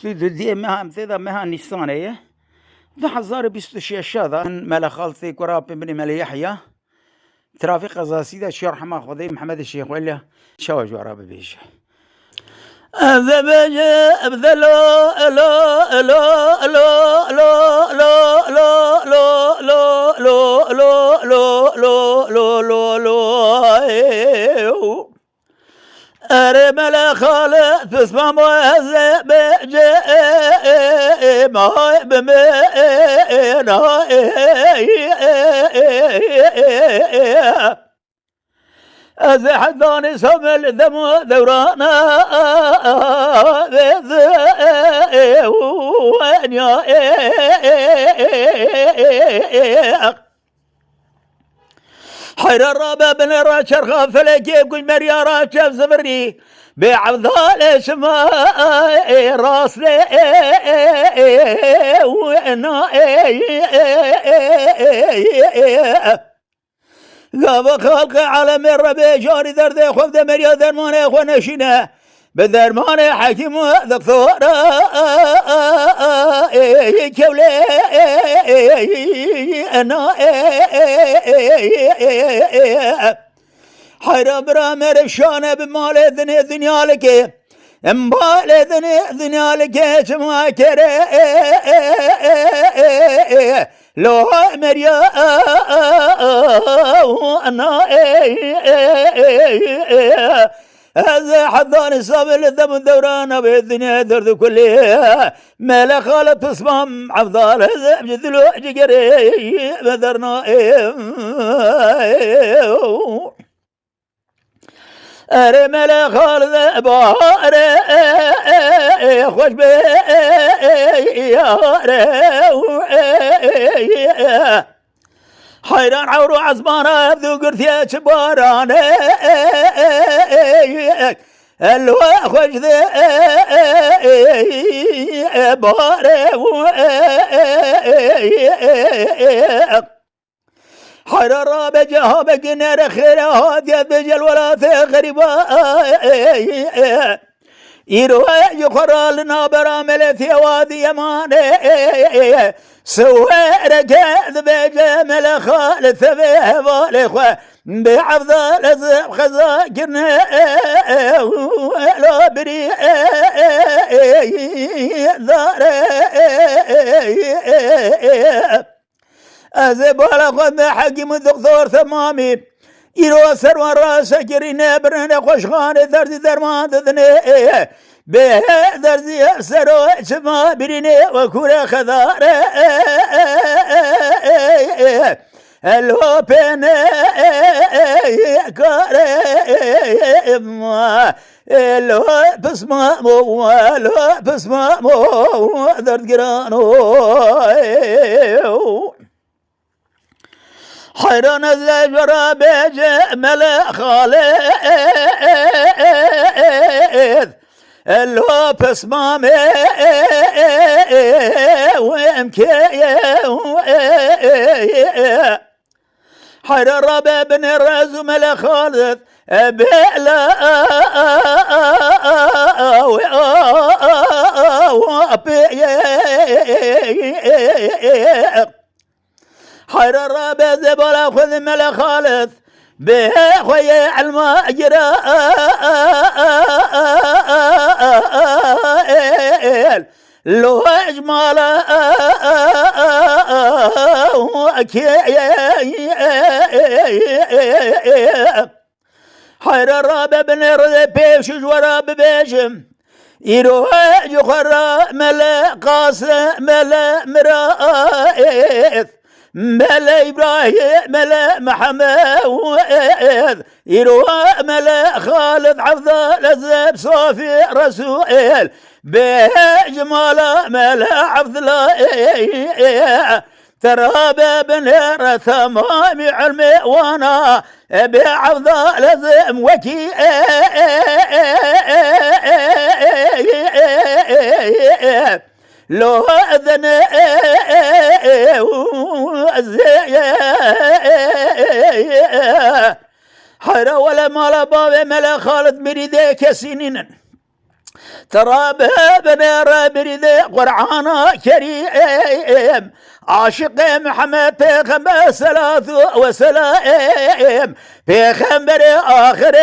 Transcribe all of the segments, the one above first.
22 ماه امثله ماه نيسانيه ده 1026 ملا خالتي قراب بن ملي يحيى ترافيق قصاصيده شيخ رحمه خذي محمد الشيخ ولا شواج ورا بيش أذبج أبذلو لو لو لو لو لو لو لو لو لو لو لو لو لو لو أرمل خالد تسمع مهزب جاء ما بمنا أزحداني سمل ذم دورانا وانيا حير الرابع بن راشر خافلك يقول مريا راشر زفري بعبدال اسماء راسلي وانا ذاب خلق عالم الربي جاري درد خوف مريا درمان ونشنا بدرمان حكيم دكتور كولي انا حرام رامر شانه بمال دنيا لك امبال دنيا لك جمع كره لو مريا انا هذا حضان صابر الدم الدوران بالدنيا درد كلها ملا خالة تصمم عفضال هذا بجدلو جقري بدرنا أري ملا خالة بار خوش بي حيران عورو عزمانا ذو قرثيا شباران الوا خوش ذي بار حرارة بجها بقنار خيرا هادية بجل ولا غريبا يروى يخرى لنا برامل في وادي يمان سوير كذب بجمل خالد ثبيه بالإخوة بعفضل زب خزاكرنا لا بري دار أزب على خد حكيم الدكتور ثمامي يروى سروان راسه كرينا برنا خوشخان درزي درمان ددني به درزي سرو شما بريني وكورا خضار الهو بين كارم الهو بسمع مو الهو بسمع مو درد قرانو حيران الزجرة بجمل خالد اللو بسمامي وامكي حيران ربا بن الرز مل خالد بلا حير الرابع زبالة خذ ملا خالد به خويا علما جرائل لو اجمال حير الرابع بن رد بيش جورا ببيشم يروح يخرى ملا قاسم ملا مرائث ملا إبراهيم ملا محمد يروى ملا خالد عفضل الزب صافي رسول بجمال ملا عفضل ترى بابن ثمام علمي وانا بعفضل الزب وكي لو أذن حرا ولا مال باب ملا خالد مريدك سنين ترى بنير بريد قرعانا كريم عاشق محمد بيغمبر ثلاث وسلام بيغمبر آخر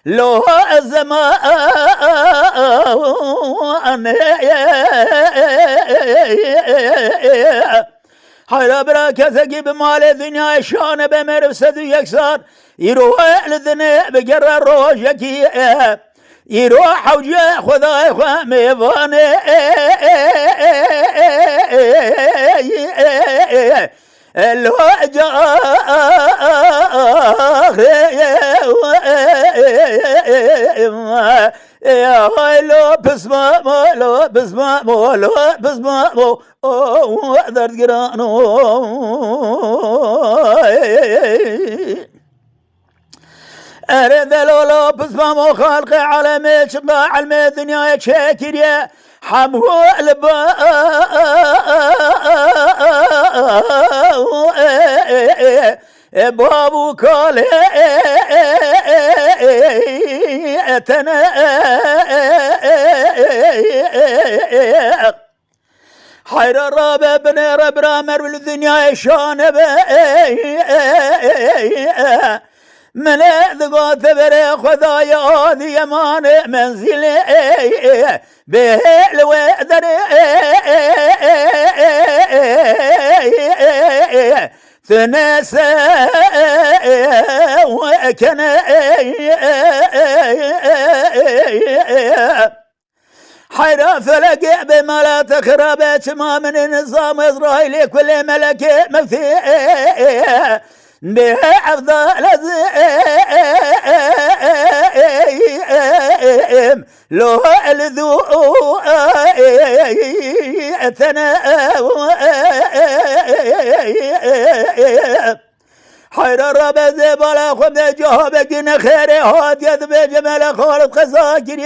لو الزمان حيلا براكة ثقيب مال الدنيا شان بمرفسد يكسر يروح للذنب بقرر روجكي يروح وجه خذاي خامي فاني الوجه يا هايلو بسمع مولو بسمع مولو بسمع مو درد قرانو أرد لولو بسمع مو خالقي على شقاع الدنيا شاكر يا حمو البا بابو كالي اتنا حير الرابع بن رب رامر والدنيا شان من ذقات بري خذايا ذي يمان منزل به الوذر ثناسا وكان حيرا فلق بما لا تخربت ما من نظام إسرائيل كل ملك مفتيح به أفضل لو الذو أثنى حير الرب زبالة خمد جهبك نخير هات يذب جمال خالد خزاكر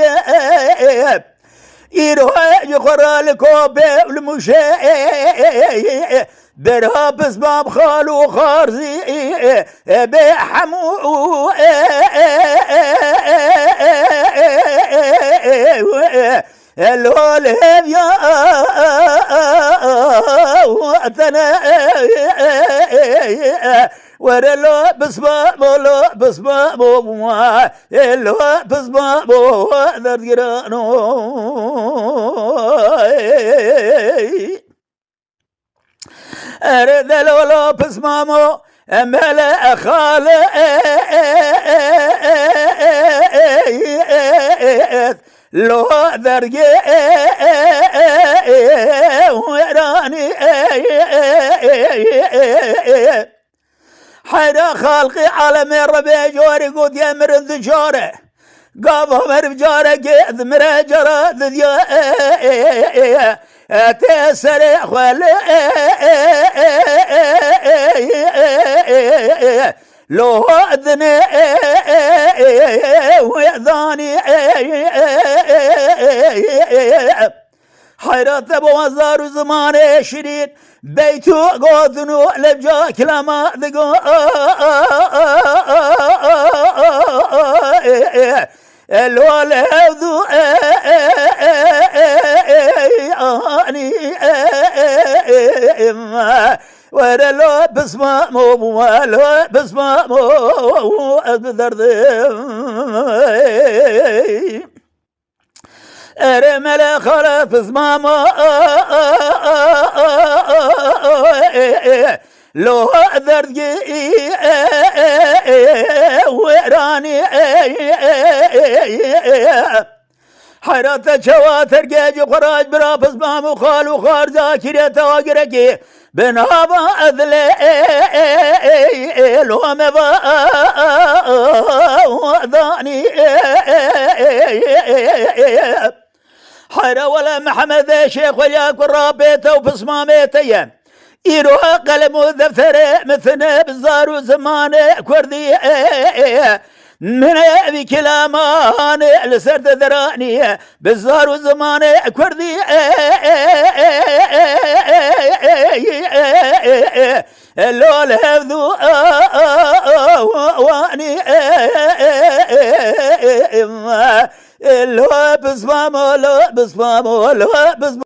يروح يقرأ الكوب والمشاء برهاب اسباب خالو خارزي بحمو الولد يا وطنا ورلو بسبابو لو بسبابو اللو بسبابو ذرقرانو أرد لولو بسمامو ملا خال لو ذرقي وراني حيدا خالقي عالم الربيع جوري قد يمر الذجارة قابه مرفجارة قيد مرجرة ذي تسري خل لو أذني ويذاني حيرات أبو وزار زمان شديد بيتو قوذنو لبجا كلاما ذقو الولد اني ورلو بسمع مو ولو بسمع مو درد ارمل خلف بسمع مو لو درد وراني حيرات شواتر جيج قراج برافز مامو خالو خار ذاكرة تواقركي بنابا أذلي لو مبا وذاني حيرا ولا محمد شيخ وياك الرابيته وبصماميته يروح قلم ذفره مثنى بالزار زمان كردي من ابي كلامان لسرد ذراني بالزار زمان كردي لو الهذو واني لو بسمام لو بسمام لو بسمام